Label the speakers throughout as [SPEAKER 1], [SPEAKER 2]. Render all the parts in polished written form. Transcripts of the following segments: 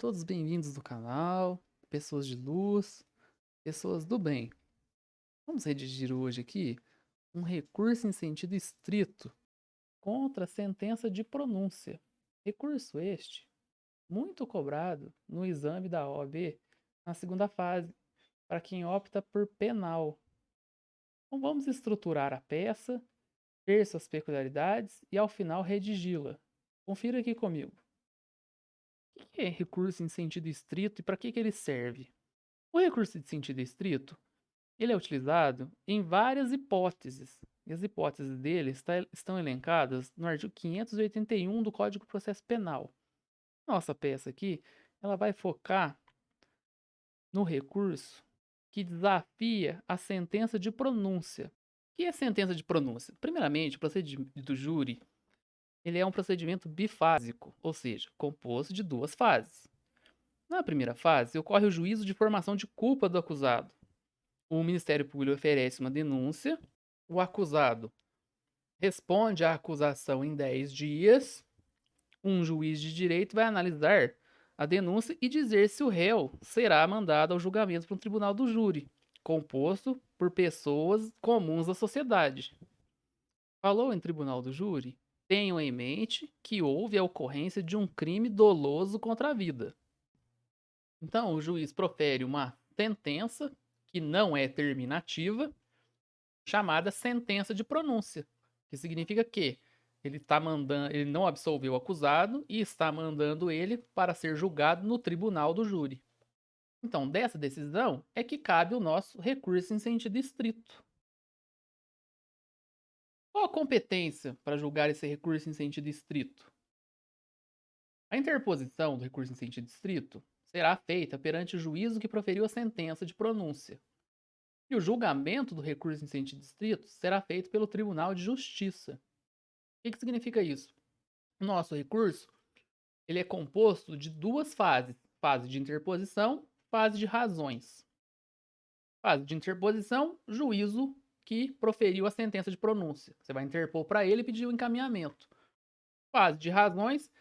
[SPEAKER 1] todos bem-vindos do canal, pessoas de luz, pessoas do bem. Vamos redigir hoje aqui um recurso em sentido estrito contra a sentença de pronúncia. Recurso este muito cobrado no exame da OAB na segunda fase, para quem opta por penal. Então vamos estruturar a peça, ver suas peculiaridades e ao final redigi-la. Confira aqui comigo. O que é recurso em sentido estrito e para que ele serve? O recurso de sentido estrito, ele é utilizado em várias hipóteses. E as hipóteses dele estão elencadas no artigo 581 do Código de Processo Penal. Nossa peça aqui, ela vai focar no recurso que desafia a sentença de pronúncia. O que é sentença de pronúncia? Primeiramente, o procedimento do júri, ele é um procedimento bifásico, ou seja, composto de duas fases. Na primeira fase, ocorre o juízo de formação de culpa do acusado. O Ministério Público oferece uma denúncia, o acusado responde à acusação em 10 dias, um juiz de direito vai analisar a denúncia e dizer se o réu será mandado ao julgamento para um tribunal do júri, composto por pessoas comuns da sociedade. Falou em tribunal do júri? Tenham em mente que houve a ocorrência de um crime doloso contra a vida. Então, o juiz profere uma sentença que não é terminativa, chamada sentença de pronúncia, que significa que ele não absolveu o acusado e está mandando ele para ser julgado no tribunal do júri. Então, dessa decisão é que cabe o nosso recurso em sentido estrito. Qual a competência para julgar esse recurso em sentido estrito? A interposição do recurso em sentido estrito será feita perante o juízo que proferiu a sentença de pronúncia. E o julgamento do recurso em sentido estrito será feito pelo Tribunal de Justiça. O que significa isso? O nosso recurso ele é composto de duas fases: fase de interposição, fase de razões. Fase de interposição, juízo que proferiu a sentença de pronúncia. Você vai interpor para ele e pedir o encaminhamento. Fase de razões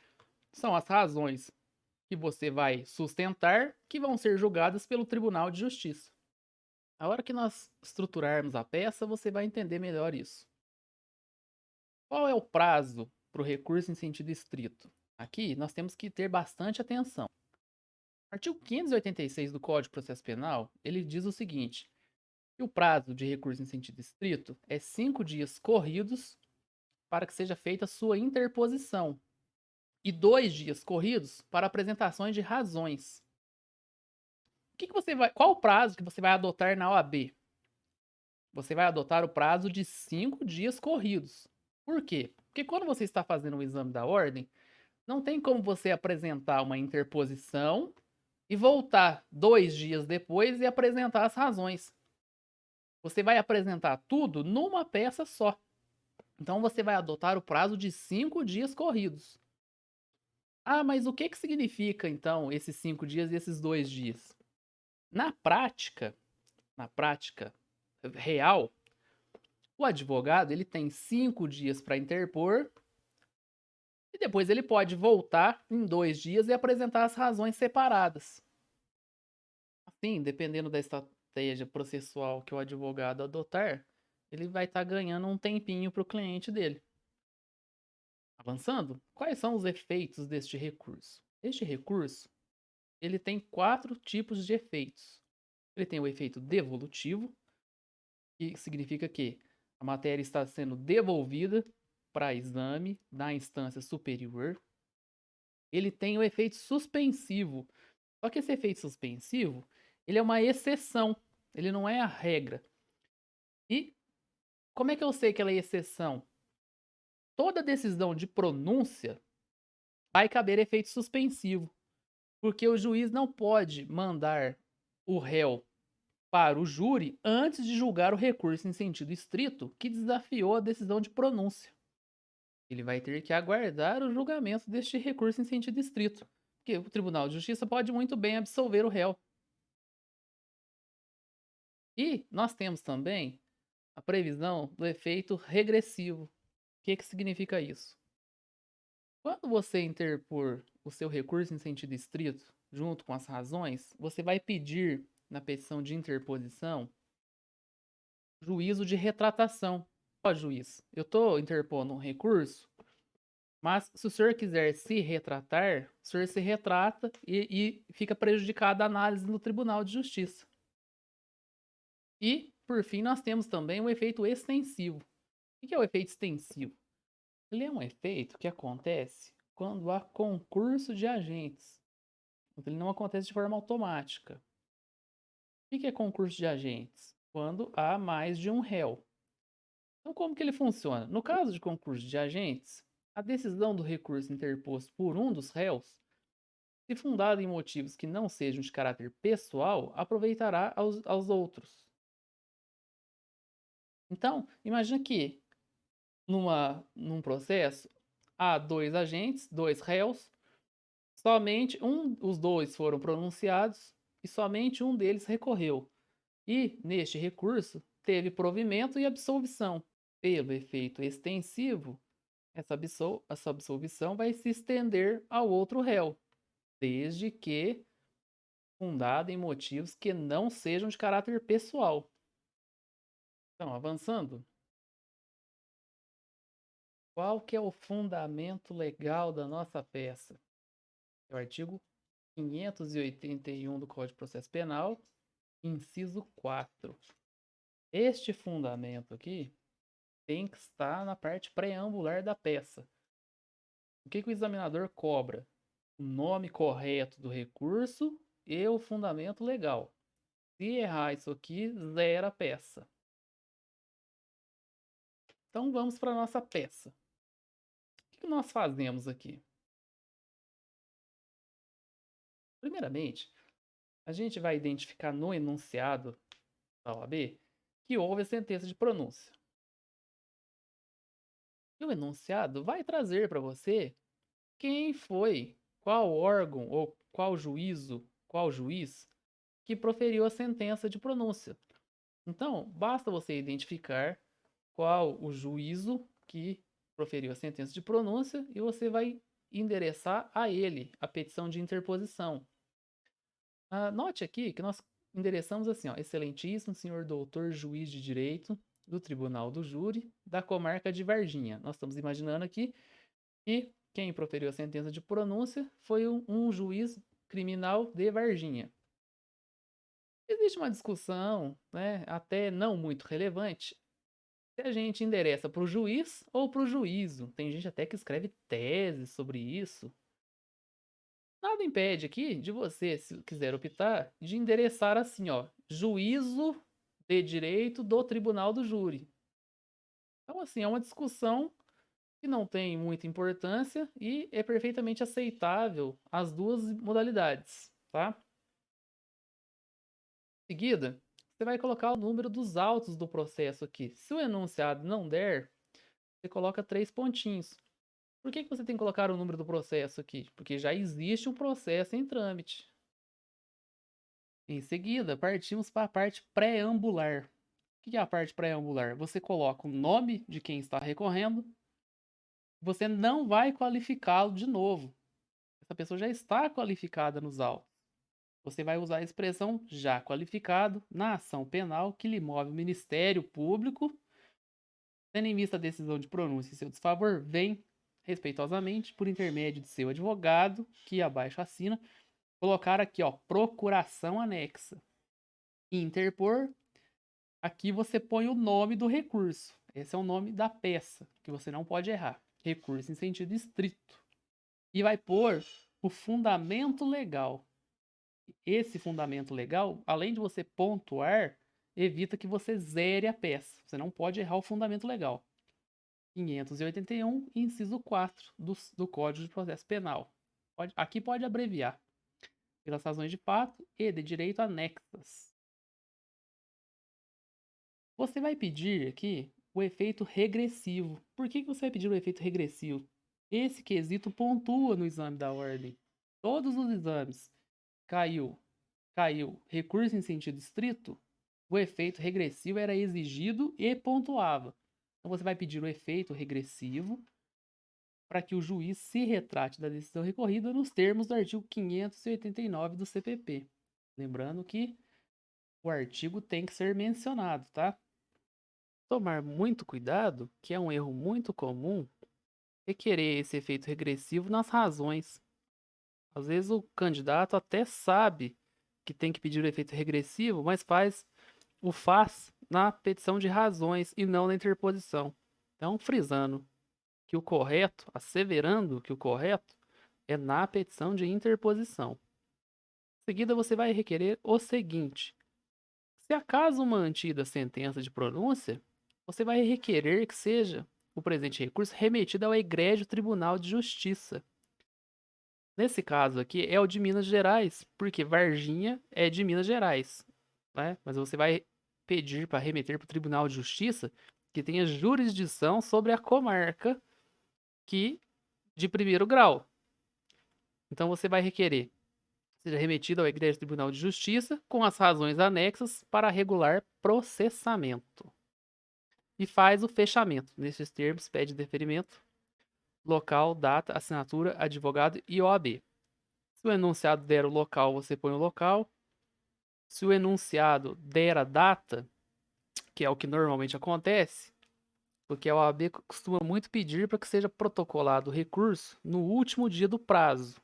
[SPEAKER 1] são as razões que você vai sustentar que vão ser julgadas pelo Tribunal de Justiça. A hora que nós estruturarmos a peça, você vai entender melhor isso. Qual é o prazo para o recurso em sentido estrito? Aqui nós temos que ter bastante atenção. O artigo 586 do Código de Processo Penal, ele diz o seguinte, que o prazo de recurso em sentido estrito é 5 dias corridos para que seja feita a sua interposição e 2 dias corridos para apresentações de razões. Qual o prazo que você vai adotar na OAB? Você vai adotar o prazo de 5 dias corridos. Por quê? Porque quando você está fazendo o exame da ordem, não tem como você apresentar uma interposição e voltar 2 dias depois e apresentar as razões. Você vai apresentar tudo numa peça só. Então você vai adotar o prazo de 5 dias corridos. Ah, mas o que significa então esses 5 dias e esses 2 dias? Na prática real, o advogado ele tem 5 dias para interpor e depois ele pode voltar em 2 dias e apresentar as razões separadas. Assim, dependendo da estratégia processual que o advogado adotar, ele vai estar ganhando um tempinho para o cliente dele. Avançando, quais são os efeitos deste recurso? Este recurso, ele tem 4 tipos de efeitos. Ele tem o efeito devolutivo, que significa que a matéria está sendo devolvida para exame na instância superior. Ele tem o efeito suspensivo. Só que esse efeito suspensivo, ele é uma exceção, ele não é a regra. E como é que eu sei que ela é exceção? Toda decisão de pronúncia vai caber efeito suspensivo, porque o juiz não pode mandar o réu para o júri antes de julgar o recurso em sentido estrito que desafiou a decisão de pronúncia. Ele vai ter que aguardar o julgamento deste recurso em sentido estrito, porque o Tribunal de Justiça pode muito bem absolver o réu. E nós temos também a previsão do efeito regressivo. O que significa isso? Quando você interpor o seu recurso em sentido estrito, junto com as razões, você vai pedir na petição de interposição juízo de retratação. Ó, juiz, eu estou interpondo um recurso, mas se o senhor quiser se retratar, o senhor se retrata e fica prejudicada a análise no Tribunal de Justiça. E, por fim, nós temos também o efeito extensivo. O que é o efeito extensivo? Ele é um efeito que acontece quando há concurso de agentes. Ele não acontece de forma automática. O que é concurso de agentes? Quando há mais de um réu. Então, como que ele funciona? No caso de concurso de agentes, a decisão do recurso interposto por um dos réus, se fundada em motivos que não sejam de caráter pessoal, aproveitará aos outros. Então, imagina que num processo há dois agentes, dois réus, somente os dois foram pronunciados e somente um deles recorreu. E, neste recurso, teve provimento e absolvição. Pelo efeito extensivo, essa absolvição vai se estender ao outro réu, desde que fundada em motivos que não sejam de caráter pessoal. Então, avançando, qual que é o fundamento legal da nossa peça? É o artigo 581 do Código de Processo Penal, inciso 4. Este fundamento aqui tem que estar na parte preambular da peça. O que o examinador cobra? O nome correto do recurso e o fundamento legal. Se errar isso aqui, zera a peça. Então vamos para a nossa peça. O que nós fazemos aqui? Primeiramente, a gente vai identificar no enunciado da OAB que houve a sentença de pronúncia. E o enunciado vai trazer para você quem foi, qual órgão ou qual juízo, qual juiz que proferiu a sentença de pronúncia. Então, basta você identificar qual o juízo que proferiu a sentença de pronúncia e você vai endereçar a ele a petição de interposição. Note aqui que nós endereçamos assim, ó, excelentíssimo senhor doutor juiz de direito do Tribunal do Júri da comarca de Varginha. Nós estamos imaginando aqui que quem proferiu a sentença de pronúncia foi um juiz criminal de Varginha. Existe uma discussão, né, até não muito relevante, se a gente endereça para o juiz ou para o juízo. Tem gente até que escreve teses sobre isso. Nada impede aqui de você, se quiser optar, de endereçar assim, ó, juízo de direito do Tribunal do Júri. Então, assim, é uma discussão que não tem muita importância e é perfeitamente aceitável as duas modalidades, tá? Em seguida, você vai colocar o número dos autos do processo aqui. Se o enunciado não der, você coloca 3 pontinhos. Por que você tem que colocar o número do processo aqui? Porque já existe um processo em trâmite. Em seguida, partimos para a parte preambular. O que é a parte preambular? Você coloca o nome de quem está recorrendo. Você não vai qualificá-lo de novo. Essa pessoa já está qualificada nos autos. Você vai usar a expressão já qualificado na ação penal que lhe move o Ministério Público. Tendo em vista a decisão de pronúncia em seu desfavor, vem, respeitosamente, por intermédio de seu advogado, que abaixo assina, colocar aqui, ó, procuração anexa. Interpor, aqui você põe o nome do recurso. Esse é o nome da peça, que você não pode errar. Recurso em sentido estrito. E vai pôr o fundamento legal. Esse fundamento legal, além de você pontuar, evita que você zere a peça. Você não pode errar o fundamento legal. 581, inciso 4 do Código de Processo Penal. Aqui pode abreviar. Pelas razões de fato e de direito anexas. Você vai pedir aqui o efeito regressivo. Por que você vai pedir o efeito regressivo? Esse quesito pontua no exame da ordem. Todos os exames caiu recurso em sentido estrito, o efeito regressivo era exigido e pontuava. Então você vai pedir o efeito regressivo para que o juiz se retrate da decisão recorrida nos termos do artigo 589 do CPP. Lembrando que o artigo tem que ser mencionado, tá? Tomar muito cuidado, que é um erro muito comum, requerer esse efeito regressivo nas razões. Às vezes o candidato até sabe que tem que pedir o efeito regressivo, mas faz na petição de razões e não na interposição. Então, frisando que o correto, asseverando que o correto é na petição de interposição. Em seguida, você vai requerer o seguinte: se acaso mantida a sentença de pronúncia, você vai requerer que seja o presente recurso remetido ao egrégio Tribunal de Justiça. Nesse caso aqui é o de Minas Gerais, porque Varginha é de Minas Gerais, né? Mas você vai pedir para remeter para o Tribunal de Justiça que tenha jurisdição sobre a comarca que de primeiro grau. Então você vai requerer que seja remetido ao egrégio Tribunal de Justiça com as razões anexas para regular processamento. E faz o fechamento. Nesses termos, pede deferimento, local, data, assinatura, advogado e OAB. Se o enunciado der o local, você põe o local. Se o enunciado der a data, que é o que normalmente acontece, porque a OAB costuma muito pedir para que seja protocolado o recurso no último dia do prazo.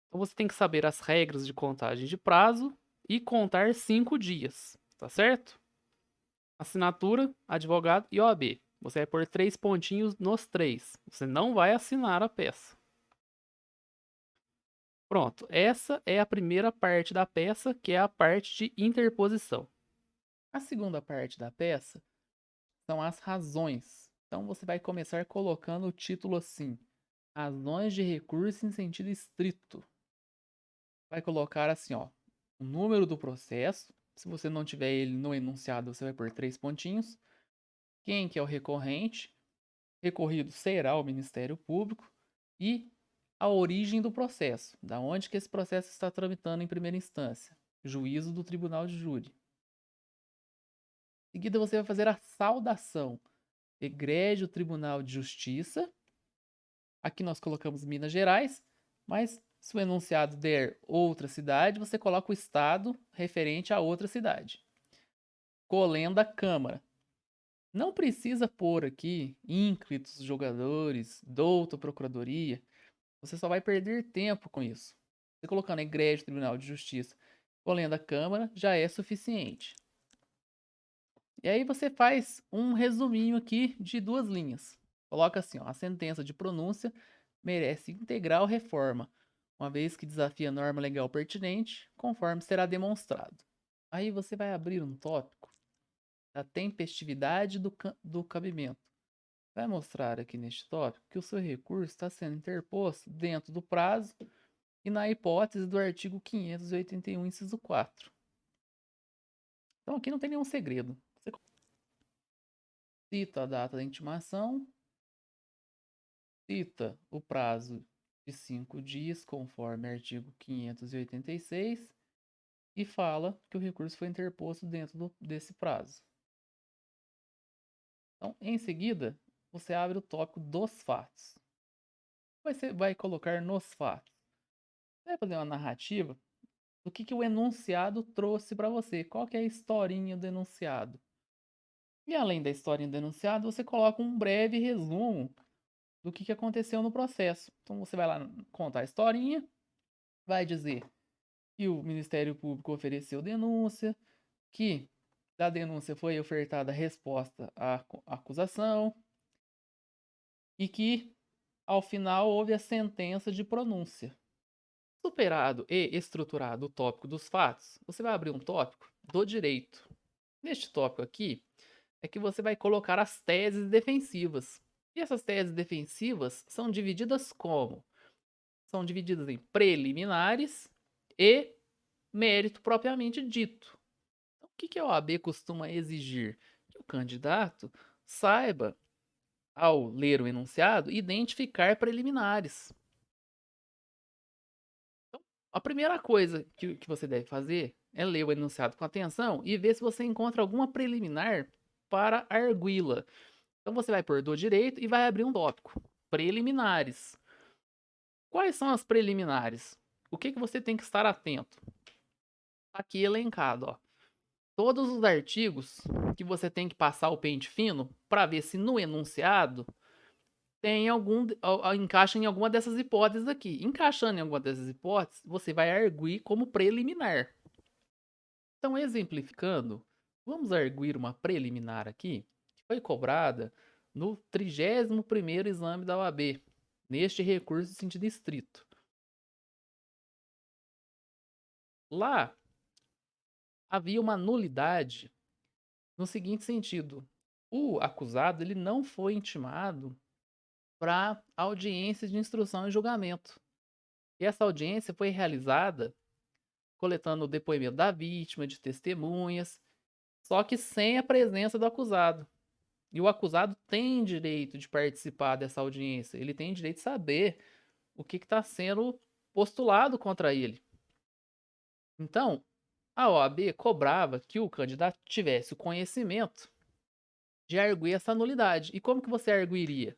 [SPEAKER 1] Então você tem que saber as regras de contagem de prazo e contar 5 dias, tá certo? Assinatura, advogado e OAB. Você vai pôr 3 pontinhos nos 3. Você não vai assinar a peça. Pronto, essa é a primeira parte da peça, que é a parte de interposição. A segunda parte da peça são as razões. Então você vai começar colocando o título assim: razões de recurso em sentido estrito. Vai colocar assim, ó, o número do processo. Se você não tiver ele no enunciado, você vai pôr 3 pontinhos. Quem que é o recorrente? Recorrido será o Ministério Público. E a origem do processo, da onde que esse processo está tramitando em primeira instância, juízo do Tribunal de Júri. Em seguida, você vai fazer a saudação, egrégio Tribunal de Justiça. Aqui nós colocamos Minas Gerais, mas se o enunciado der outra cidade, você coloca o estado referente a outra cidade. Colenda Câmara. Não precisa pôr aqui ínclitos jogadores, douto procuradoria. Você só vai perder tempo com isso. Você colocando egrégio Tribunal de Justiça, colenda Câmara, já é suficiente. E aí você faz um resuminho aqui de 2 linhas. Coloca assim, ó, a sentença de pronúncia merece integral reforma, uma vez que desafia a norma legal pertinente, conforme será demonstrado. Aí você vai abrir um tópico da tempestividade do cabimento. Vai mostrar aqui neste tópico que o seu recurso está sendo interposto dentro do prazo e na hipótese do artigo 581, inciso 4. Então aqui não tem nenhum segredo. Você cita a data da intimação, cita o prazo de 5 dias, conforme artigo 586, e fala que o recurso foi interposto dentro desse prazo. Então, em seguida, você abre o tópico dos fatos. Você vai colocar nos fatos. Você vai fazer uma narrativa do que o enunciado trouxe para você. Qual que é a historinha do enunciado? E além da historinha do enunciado, você coloca um breve resumo do que aconteceu no processo. Então você vai lá contar a historinha, vai dizer que o Ministério Público ofereceu denúncia, que da denúncia foi ofertada resposta à acusação e que ao final houve a sentença de pronúncia. Superado e estruturado o tópico dos fatos, você vai abrir um tópico do direito. Neste tópico aqui é que você vai colocar as teses defensivas. E essas teses defensivas são divididas como? São divididas em preliminares e mérito propriamente dito. Então, o que a OAB costuma exigir? Que o candidato saiba, ao ler o enunciado, identificar preliminares. Então, a primeira coisa que você deve fazer é ler o enunciado com atenção e ver se você encontra alguma preliminar para arguí-la. Então você vai pôr do direito e vai abrir um tópico. preliminares. Quais são as preliminares? O que você tem que estar atento? Aqui elencado, ó. Todos os artigos que você tem que passar o pente fino para ver se no enunciado tem encaixa em alguma dessas hipóteses aqui. Encaixando em alguma dessas hipóteses, você vai arguir como preliminar. Então, exemplificando, vamos arguir uma preliminar aqui, que foi cobrada no 31º exame da OAB, neste recurso de sentido estrito. Lá, havia uma nulidade no seguinte sentido: o acusado ele não foi intimado para audiência de instrução e julgamento. E essa audiência foi realizada coletando o depoimento da vítima, de testemunhas, só que sem a presença do acusado. E o acusado tem direito de participar dessa audiência, ele tem direito de saber o que está sendo postulado contra ele. Então, a OAB cobrava que o candidato tivesse o conhecimento de arguir essa nulidade. E como que você arguiria?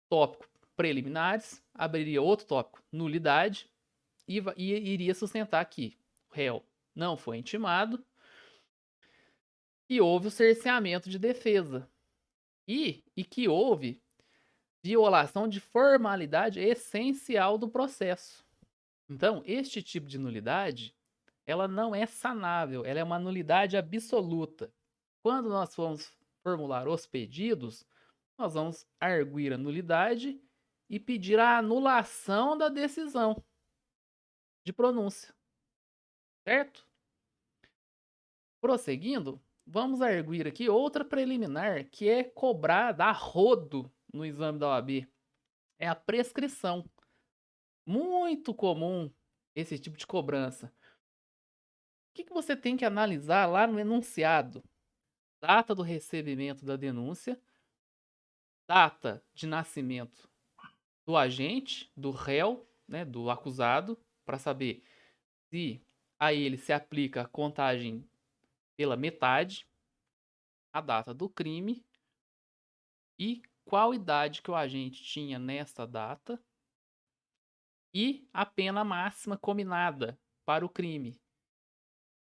[SPEAKER 1] Tópico preliminares, abriria outro tópico, nulidade, e iria sustentar que o réu não foi intimado e houve o cerceamento de defesa. E que houve violação de formalidade essencial do processo. Então, este tipo de nulidade, ela não é sanável, ela é uma nulidade absoluta. Quando nós formos formular os pedidos, nós vamos arguir a nulidade e pedir a anulação da decisão de pronúncia, certo? Prosseguindo, vamos arguir aqui outra preliminar que é cobrada a rodo no exame da OAB. É a prescrição. Muito comum esse tipo de cobrança. O que você tem que analisar lá no enunciado? Data do recebimento da denúncia, data de nascimento do agente, do réu, né, do acusado, para saber se a ele se aplica a contagem pela metade, a data do crime e qual idade que o agente tinha nesta data e a pena máxima combinada para o crime,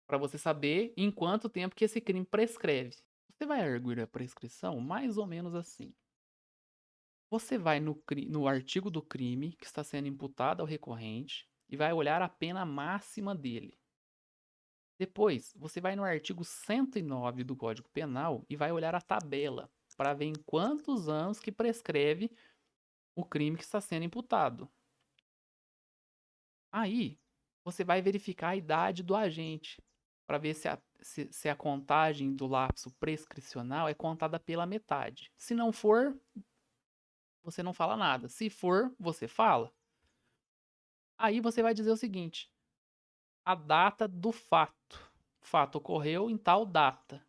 [SPEAKER 1] para você saber em quanto tempo que esse crime prescreve. Você vai arguir a prescrição mais ou menos assim. Você vai no artigo do crime que está sendo imputado ao recorrente e vai olhar a pena máxima dele. Depois, você vai no artigo 109 do Código Penal e vai olhar a tabela para ver em quantos anos que prescreve o crime que está sendo imputado. Aí, você vai verificar a idade do agente para ver se a contagem do lapso prescricional é contada pela metade. Se não for, você não fala nada. Se for, você fala. Aí você vai dizer o seguinte: a data do fato. O fato ocorreu em tal data.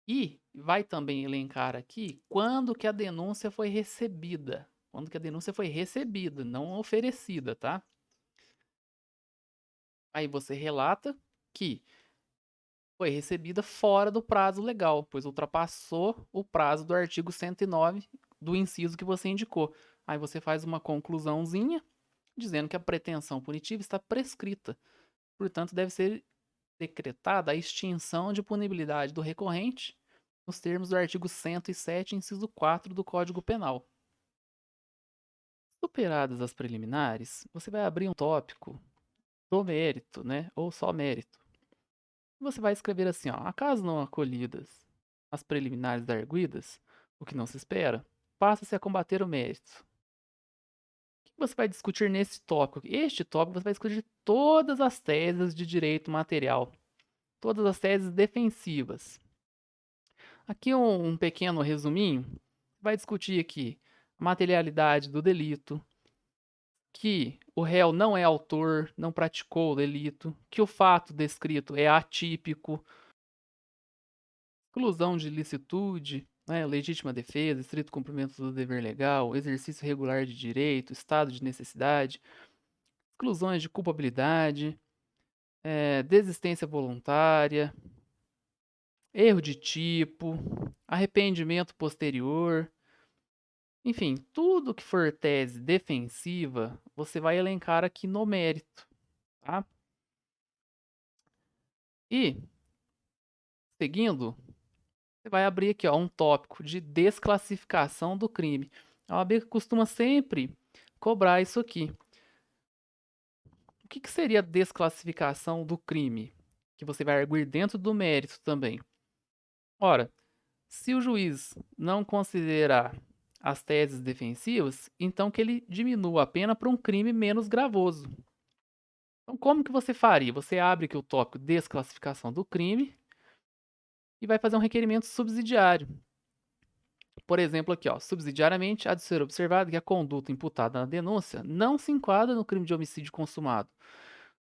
[SPEAKER 1] E vai também elencar aqui quando que a denúncia foi recebida. Quando que a denúncia foi recebida, não oferecida, tá? Aí você relata que foi recebida fora do prazo legal, pois ultrapassou o prazo do artigo 109 do inciso que você indicou. Aí você faz uma conclusãozinha dizendo que a pretensão punitiva está prescrita. Portanto, deve ser decretada a extinção de punibilidade do recorrente nos termos do artigo 107, inciso 4 do Código Penal. Superadas as preliminares, você vai abrir um tópico do mérito, né, ou só mérito. Você vai escrever assim, ó: acaso não acolhidas as preliminares arguidas, o que não se espera, passa-se a combater o mérito. O que você vai discutir nesse tópico? Este tópico você vai discutir todas as teses de direito material, todas as teses defensivas. Aqui um pequeno resuminho. Vai discutir aqui a materialidade do delito, que o réu não é autor, não praticou o delito, que o fato descrito é atípico, exclusão de licitude, né, legítima defesa, estrito cumprimento do dever legal, exercício regular de direito, estado de necessidade, exclusões de culpabilidade, desistência voluntária, erro de tipo, arrependimento posterior, Enfim, tudo que for tese defensiva, você vai elencar aqui no mérito, tá? E, seguindo, você vai abrir aqui, ó, um tópico de desclassificação do crime. A OAB costuma sempre cobrar isso aqui. O que seria desclassificação do crime? Que você vai arguir dentro do mérito também. Ora, se o juiz não considerar as teses defensivas, então que ele diminua a pena para um crime menos gravoso. Então, como que você faria? Você abre aqui o tópico desclassificação do crime e vai fazer um requerimento subsidiário. Por exemplo, aqui, ó, subsidiariamente, há de ser observado que a conduta imputada na denúncia não se enquadra no crime de homicídio consumado,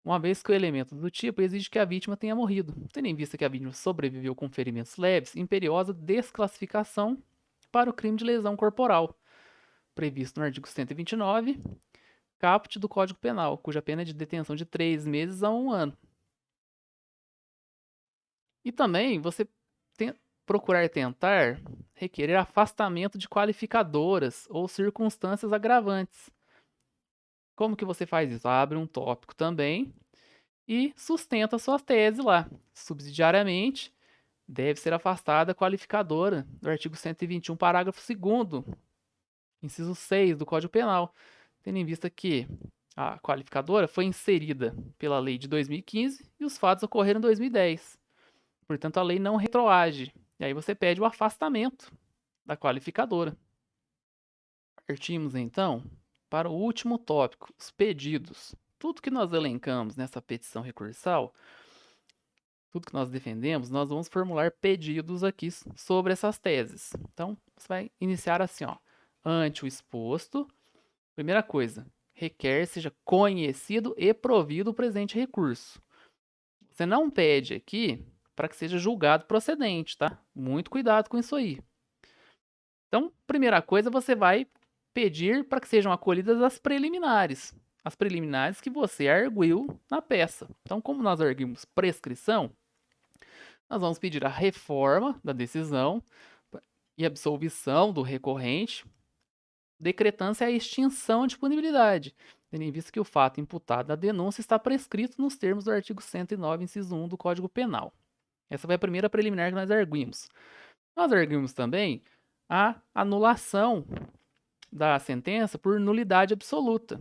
[SPEAKER 1] uma vez que o elemento do tipo exige que a vítima tenha morrido. Tendo em vista que a vítima sobreviveu com ferimentos leves, imperiosa desclassificação para o crime de lesão corporal, previsto no artigo 129, caput do Código Penal, cuja pena é de detenção de 3 meses a 1 ano. E também você tem, procurar tentar requerer afastamento de qualificadoras ou circunstâncias agravantes. Como que você faz isso? Abre um tópico também e sustenta a sua tese lá. Subsidiariamente, deve ser afastada a qualificadora do artigo 121, parágrafo 2º, inciso 6 do Código Penal, tendo em vista que a qualificadora foi inserida pela lei de 2015 e os fatos ocorreram em 2010. Portanto, a lei não retroage. E aí você pede o afastamento da qualificadora. Partimos então para o último tópico, os pedidos. Tudo que nós elencamos nessa petição recursal, tudo que nós defendemos, nós vamos formular pedidos aqui sobre essas teses. Então, você vai iniciar assim, ó. Ante o exposto, primeira coisa, requer seja conhecido e provido o presente recurso. Você não pede aqui para que seja julgado procedente, tá? Muito cuidado com isso aí. Então, primeira coisa, você vai pedir para que sejam acolhidas as preliminares. As preliminares que você arguiu na peça. Então, como nós arguimos prescrição, nós vamos pedir a reforma da decisão e absolvição do recorrente, decretando-se a extinção de punibilidade, tendo em vista que o fato imputado na denúncia está prescrito nos termos do artigo 109, inciso 1 do Código Penal. Essa foi a primeira preliminar que nós arguimos. Nós arguimos também a anulação da sentença por nulidade absoluta.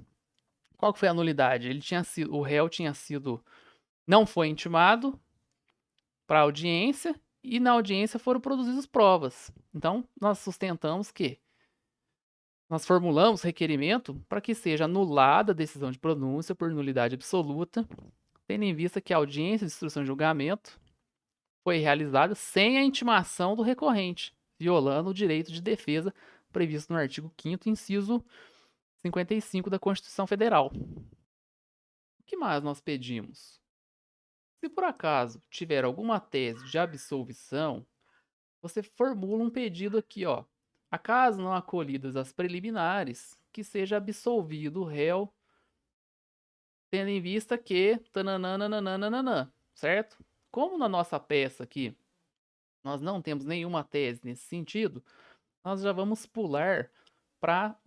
[SPEAKER 1] Qual que foi a nulidade? O réu tinha sido, não foi intimado para audiência e na audiência foram produzidas provas. Então, nós sustentamos que nós formulamos requerimento para que seja anulada a decisão de pronúncia por nulidade absoluta, tendo em vista que a audiência de instrução e julgamento foi realizada sem a intimação do recorrente, violando o direito de defesa previsto no artigo 5º, inciso 55 da Constituição Federal. O que mais nós pedimos? Se por acaso tiver alguma tese de absolvição, você formula um pedido aqui, ó. Acaso não acolhidas as preliminares, que seja absolvido o réu, tendo em vista que tananana, certo? Como na nossa peça aqui nós não temos nenhuma tese nesse sentido, nós já vamos pular para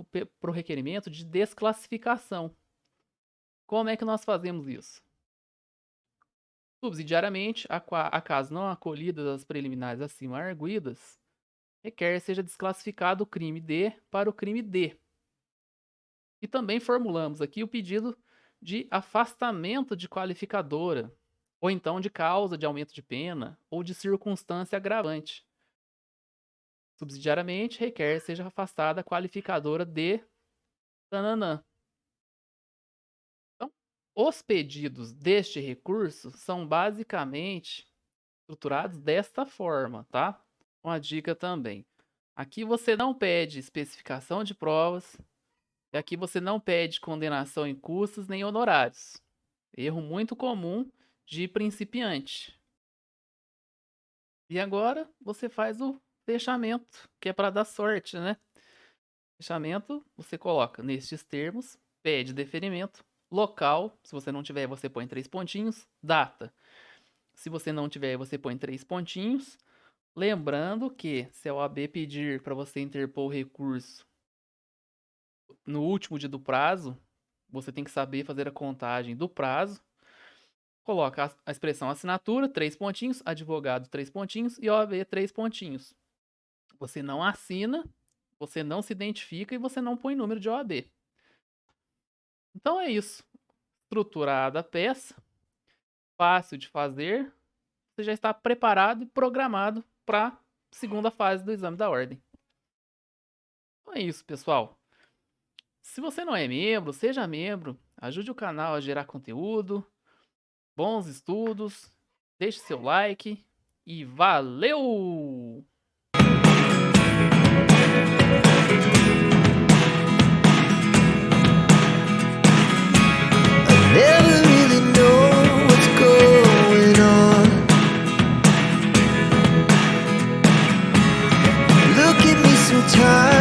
[SPEAKER 1] o requerimento de desclassificação. Como é que nós fazemos isso? Subsidiariamente, acaso não acolhidas as preliminares acima arguidas, requer seja desclassificado o crime D para o crime D. E também formulamos aqui o pedido de afastamento de qualificadora, ou então de causa de aumento de pena, ou de circunstância agravante. Subsidiariamente, requer seja afastada a qualificadora de tananã. Então, os pedidos deste recurso são basicamente estruturados desta forma, tá? Uma dica também. Aqui você não pede especificação de provas, e aqui você não pede condenação em custos nem honorários. Erro muito comum de principiante. E agora você faz o fechamento, que é para dar sorte, né? Fechamento, você coloca nestes termos, pede deferimento, local, se você não tiver, você põe 3 pontinhos, data. Se você não tiver, você põe 3 pontinhos. Lembrando que se a OAB pedir para você interpor o recurso no último dia do prazo, você tem que saber fazer a contagem do prazo. Coloca a expressão assinatura, 3 pontinhos, advogado, 3 pontinhos e OAB, 3 pontinhos. Você não assina, você não se identifica e você não põe número de OAB. Então é isso. Estruturada a peça, fácil de fazer, você já está preparado e programado para a segunda fase do exame da ordem. Então é isso, pessoal. Se você não é membro, seja membro, ajude o canal a gerar conteúdo, bons estudos, deixe seu like e valeu!
[SPEAKER 2] Never really know what's going on. Look at me sometimes.